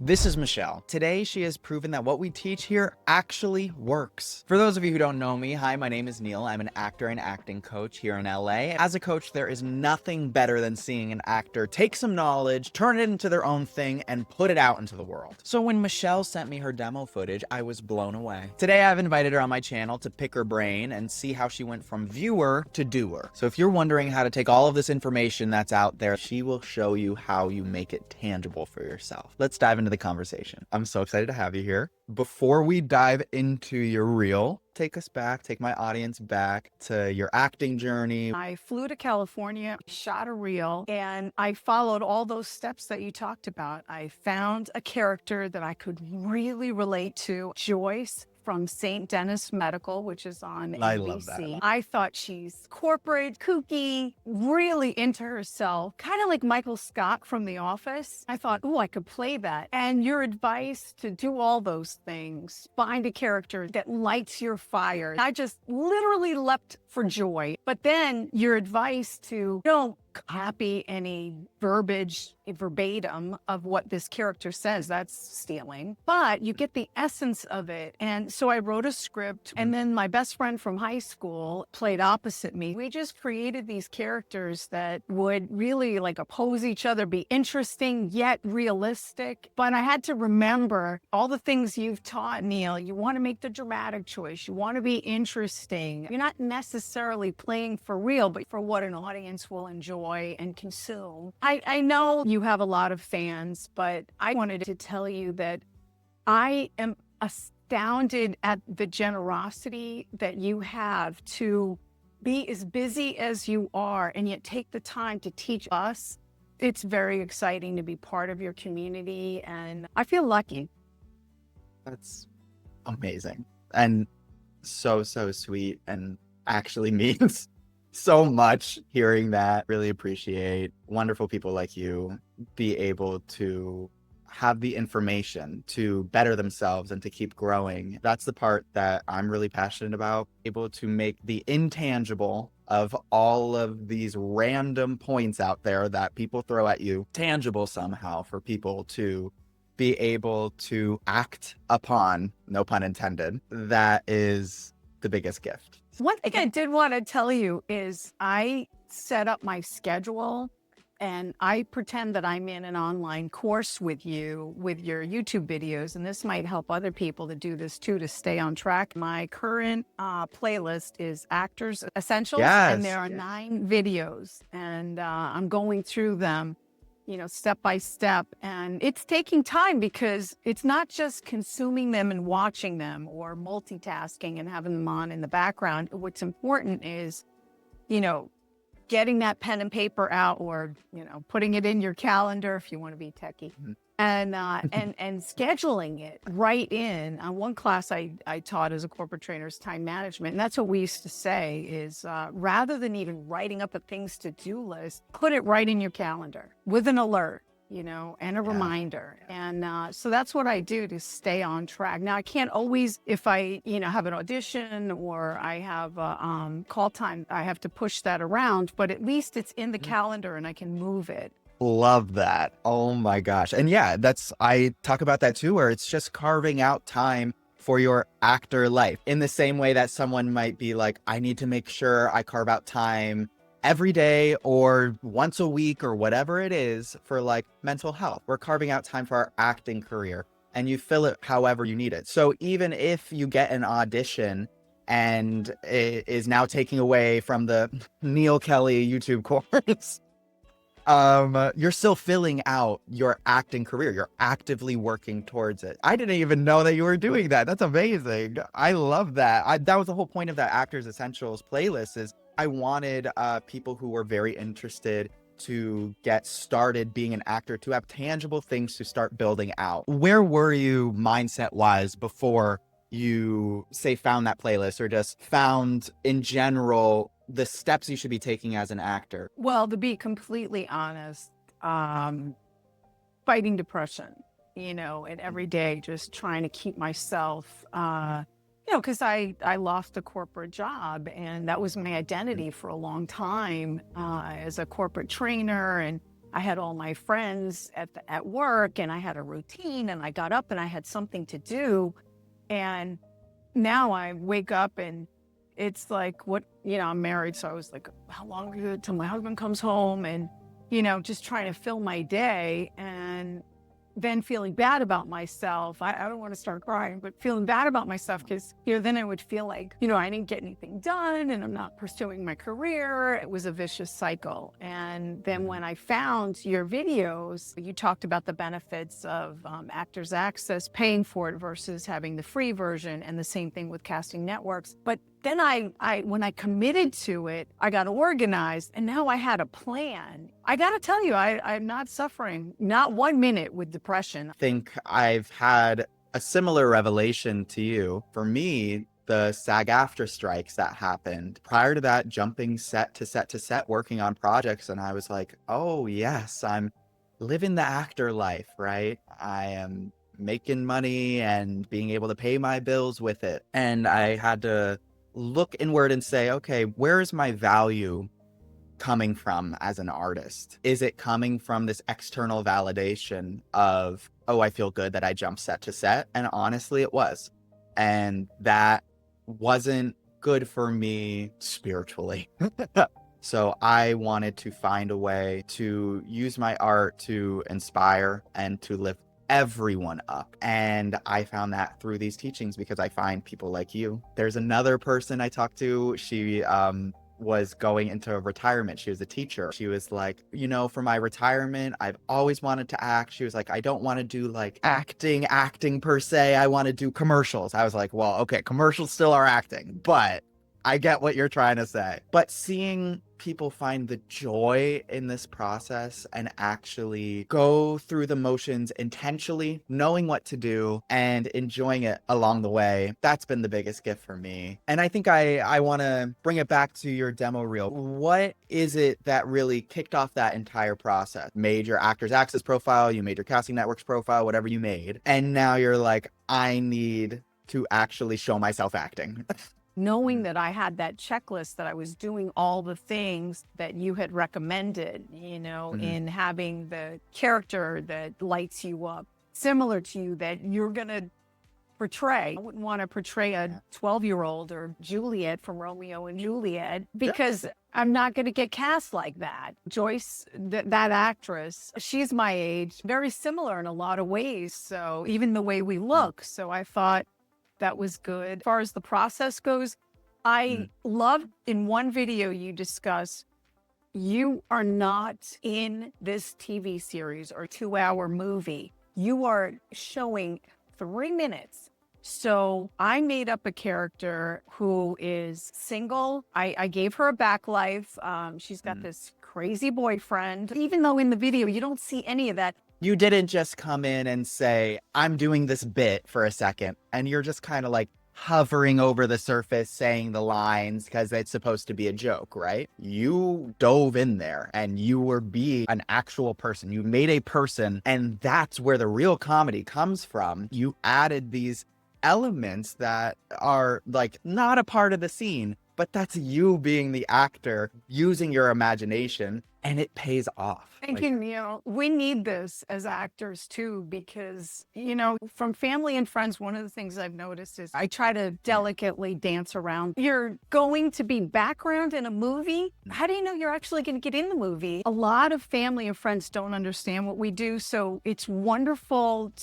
This is Michelle. Today, she has proven that what we teach here actually works. For those of you who don't know me, hi, my name is Neil. I'm an actor and acting coach here in LA. As a coach, there is nothing better than seeing an actor take some knowledge, turn it into their own thing, and put it out into the world. So when Michelle sent me her demo footage, I was blown away. Today, I've invited her on my channel to pick her brain and see how she went from viewer to doer. So if you're wondering how to take all of this information that's out there, she will show you how you make it tangible for yourself. Let's dive into the conversation. I'm so excited to have you here. Before we dive into your reel, take my audience back to your acting journey. I flew to California, shot a reel, and I followed all those steps that you talked about. I found a character that I could really relate to, Joyce from St. Denis Medical, which is on NBC. I love that. I thought she's corporate, kooky, really into herself, kind of like Michael Scott from The Office. I thought, oh, I could play that. And your advice to do all those things, find a character that lights your fire. I just literally leapt for joy. But then your advice to don't copy any verbiage verbatim of what this character says. That's stealing. But you get the essence of it. And so I wrote a script, and then my best friend from high school played opposite me. We just created these characters that would really like oppose each other, be interesting yet realistic. But I had to remember all the things you've taught, Neil. You want to make the dramatic choice. You want to be interesting. You're not necessarily playing for real, but for what an audience will enjoy and consume. I know you have a lot of fans, but I wanted to tell you that I am astounded at the generosity that you have to be as busy as you are and yet take the time to teach us. It's very exciting to be part of your community, and I feel lucky. That's amazing. And so sweet, and actually means so much hearing that. Really appreciate wonderful people like you be able to have the information to better themselves and to keep growing. That's the part that I'm really passionate about, able to make the intangible of all of these random points out there that people throw at you tangible somehow for people to be able to act upon, no pun intended. That is the biggest gift. One thing I did want to tell you is I set up my schedule and I pretend that I'm in an online course with you with your YouTube videos. And this might help other people to do this too, to stay on track. My current playlist is Actors Essentials. Yes. And there are 9 videos, and I'm going through them, step by step. And it's taking time because it's not just consuming them and watching them or multitasking and having them on in the background. What's important is, getting that pen and paper out, or, putting it in your calendar if you want to be techie. Mm-hmm. And scheduling it right in. One class I taught as a corporate trainer is time management. And that's what we used to say is rather than even writing up a things to-do list, put it right in your calendar with an alert, and a reminder. And so that's what I do to stay on track. Now, I can't always, if I, have an audition or I have a call time, I have to push that around, but at least it's in the calendar and I can move it. Love that. Oh my gosh. And yeah, I talk about that too, where it's just carving out time for your actor life in the same way that someone might be like, I need to make sure I carve out time every day or once a week or whatever it is for like mental health. We're carving out time for our acting career, and you fill it however you need it. So even if you get an audition and it is now taking away from the Neil Kelly YouTube course, you're still filling out your acting career. You're actively working towards it. I didn't even know that you were doing that. That's amazing. I love that. That was the whole point of that Actors Essentials playlist, is I wanted people who were very interested to get started being an actor to have tangible things to start building out. Where were you mindset-wise before you, say, found that playlist, or just found in general the steps you should be taking as an actor? Well, to be completely honest, fighting depression, and every day just trying to keep myself, because I lost a corporate job, and that was my identity for a long time as a corporate trainer. And I had all my friends at work, and I had a routine, and I got up and I had something to do. And now I wake up and it's like, I'm married. So I was like, how long is it till my husband comes home? And, just trying to fill my day, and then feeling bad about myself. I don't want to start crying, but feeling bad about myself because, then I would feel like, I didn't get anything done and I'm not pursuing my career. It was a vicious cycle. And then when I found your videos, you talked about the benefits of Actors Access, paying for it versus having the free version, and the same thing with casting networks. But then when I committed to it, I got organized, and now I had a plan. I got to tell you, I'm not suffering, not 1 minute with depression. I think I've had a similar revelation to you. For me, the SAG-AFTRA strikes that happened. Prior to that, jumping set to set to set, working on projects, and I was like, oh yes, I'm living the actor life, right? I am making money and being able to pay my bills with it. And I had to look inward and say, okay, where is my value coming from as an artist? Is it coming from this external validation of, oh, I feel good that I jump set to set? And honestly, it was. And that wasn't good for me spiritually. So I wanted to find a way to use my art to inspire and to lift everyone up. And I found that through these teachings because I find people like you. There's another person I talked to. She was going into retirement. She was a teacher. She was like, for my retirement, I've always wanted to act. She was like, I don't want to do like acting per se. I want to do commercials. I was like, well, okay, commercials still are acting, but I get what you're trying to say. But seeing people find the joy in this process and actually go through the motions intentionally, knowing what to do and enjoying it along the way, that's been the biggest gift for me. And I think I want to bring it back to your demo reel. What is it that really kicked off that entire process? Made your Actors Access profile, you made your Casting Networks profile, whatever you made, and now you're like, I need to actually show myself acting. Knowing that I had that checklist, that I was doing all the things that you had recommended, in having the character that lights you up, similar to you, that you're going to portray. I wouldn't want to portray a 12-year-old or Juliet from Romeo and Juliet because I'm not going to get cast like that. Joyce, that actress, she's my age, very similar in a lot of ways. So even the way we look. So I thought that was good. As far as the process goes, I love in one video you discuss, you are not in this TV series or 2-hour movie. You are showing 3 minutes. So I made up a character who is single. I gave her a back life. She's got this crazy boyfriend. Even though in the video you don't see any of that. You didn't just come in and say, I'm doing this bit for a second, and you're just kind of like hovering over the surface saying the lines because it's supposed to be a joke, right? You dove in there and you were being an actual person. You made a person, and that's where the real comedy comes from. You added these elements that are like not a part of the scene, but that's you being the actor, using your imagination, and it pays off. Thinking, we need this as actors too, because, from family and friends, one of the things I've noticed is I try to delicately dance around. You're going to be background in a movie. How do you know you're actually going to get in the movie? A lot of family and friends don't understand what we do. So it's wonderful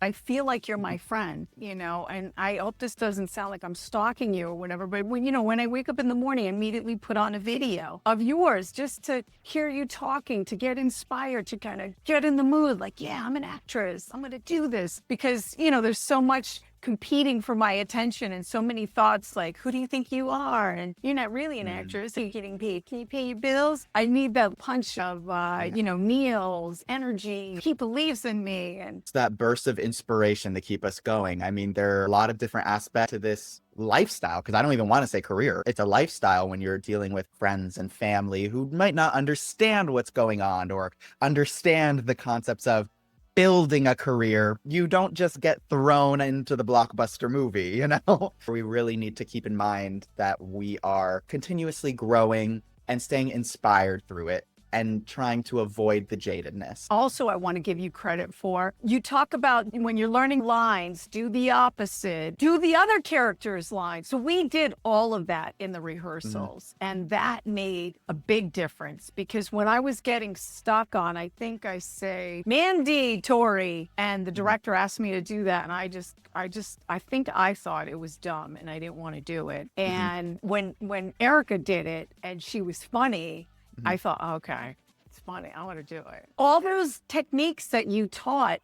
I feel like you're my friend, and I hope this doesn't sound like I'm stalking you or whatever, but when I wake up in the morning, I immediately put on a video of yours just to hear you talking, to get inspired, to kind of get in the mood, like, yeah, I'm an actress, I'm going to do this. Because, there's so much competing for my attention and so many thoughts like, who do you think you are? And you're not really an actress. Are you getting paid? Can you pay your bills? I need that punch of, Neil's energy. He believes in me. And it's that burst of inspiration to keep us going. I mean, there are a lot of different aspects to this lifestyle, because I don't even want to say career. It's a lifestyle when you're dealing with friends and family who might not understand what's going on or understand the concepts of building a career. You don't just get thrown into the blockbuster movie, We really need to keep in mind that we are continuously growing and staying inspired through it. and trying to avoid the jadedness. Also, I want to give you credit for, you talk about when you're learning lines, do the opposite, do the other character's lines. So we did all of that in the rehearsals, and that made a big difference, because when I was getting stuck on, I think I say, Mandy, Tori, and the director asked me to do that, and I think I thought it was dumb and I didn't want to do it. And when Erica did it and she was funny, I thought, okay, it's funny, I want to do it. All those techniques that you taught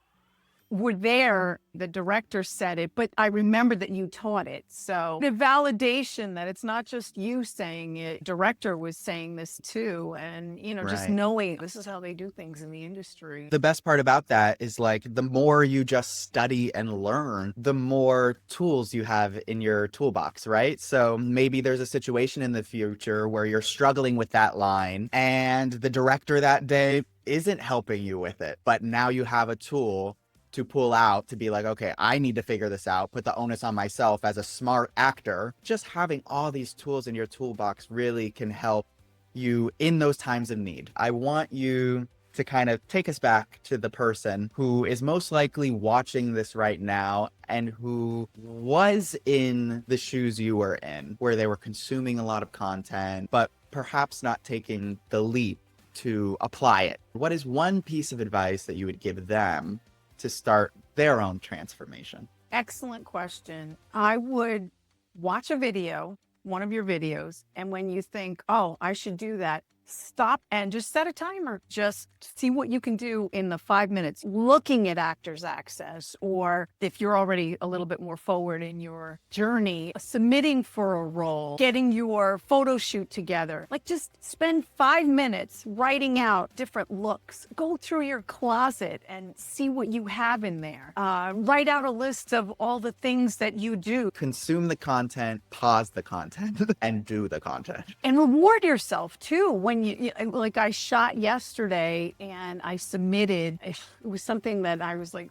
were there. The director said it, but I remember that you taught it. So the validation that it's not just you saying it, director was saying this too. And, just knowing this is how they do things in the industry. The best part about that is like, the more you just study and learn, the more tools you have in your toolbox, right? So maybe there's a situation in the future where you're struggling with that line and the director that day isn't helping you with it, but now you have a tool to pull out to be like, okay, I need to figure this out, put the onus on myself as a smart actor. Just having all these tools in your toolbox really can help you in those times of need. I want you to kind of take us back to the person who is most likely watching this right now and who was in the shoes you were in, where they were consuming a lot of content, but perhaps not taking the leap to apply it. What is one piece of advice that you would give them to start their own transformation? Excellent question. I would watch a video, one of your videos, and when you think, oh, I should do that, stop and just set a timer. Just see what you can do in the 5 minutes, looking at Actors Access, or if you're already a little bit more forward in your journey, submitting for a role, getting your photo shoot together. Like, just spend 5 minutes writing out different looks. Go through your closet and see what you have in there. Write out a list of all the things that you do. Consume the content, pause the content, and do the content. And reward yourself too. When like, I shot yesterday and I submitted, it was something that I was like,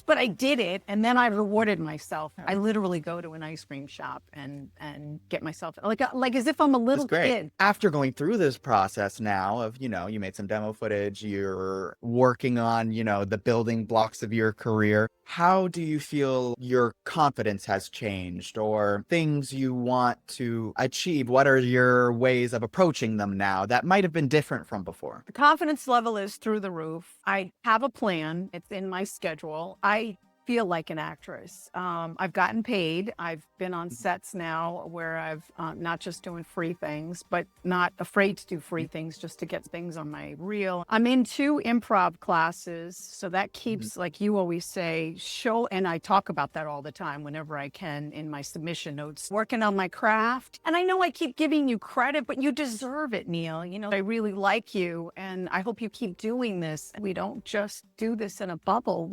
but I did it, and then I rewarded myself. I literally go to an ice cream shop and get myself like as if I'm a little kid. After going through this process now of, you made some demo footage, you're working on, the building blocks of your career. How do you feel your confidence has changed, or things you want to achieve? What are your ways of approaching them now that might have been different from before? The confidence level is through the roof. I have a plan. It's in my schedule. I feel like an actress. I've gotten paid. I've been on sets now where I've not just doing free things, but not afraid to do free things just to get things on my reel. I'm in 2 improv classes, so that keeps, like you always say, and I talk about that all the time whenever I can in my submission notes, working on my craft. And I know I keep giving you credit, but you deserve it, Neil. I really like you, and I hope you keep doing this. We don't just do this in a bubble.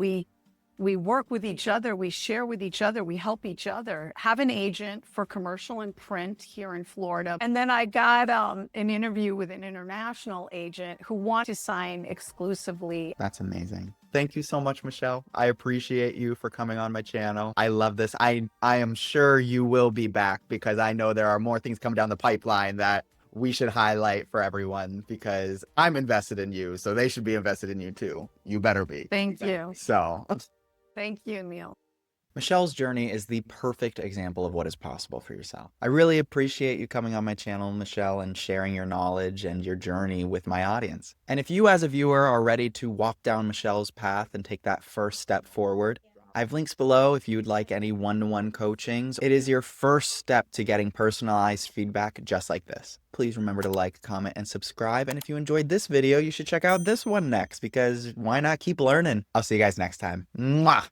We work with each other, we share with each other, we help each other. Have an agent for commercial and print here in Florida. And then I got an interview with an international agent who wants to sign exclusively. That's amazing. Thank you so much, Michelle. I appreciate you for coming on my channel. I love this. I am sure you will be back, because I know there are more things coming down the pipeline that we should highlight for everyone, because I'm invested in you, so they should be invested in you too. You better be. Thank you. So thank you, Neil. Michelle's journey is the perfect example of what is possible for yourself. I really appreciate you coming on my channel, Michelle, and sharing your knowledge and your journey with my audience. And if you as a viewer are ready to walk down Michelle's path and take that first step forward, I have links below if you'd like any one-to-one coachings. It is your first step to getting personalized feedback just like this. Please remember to like, comment, and subscribe. And if you enjoyed this video, you should check out this one next, because why not keep learning? I'll see you guys next time. Mwah!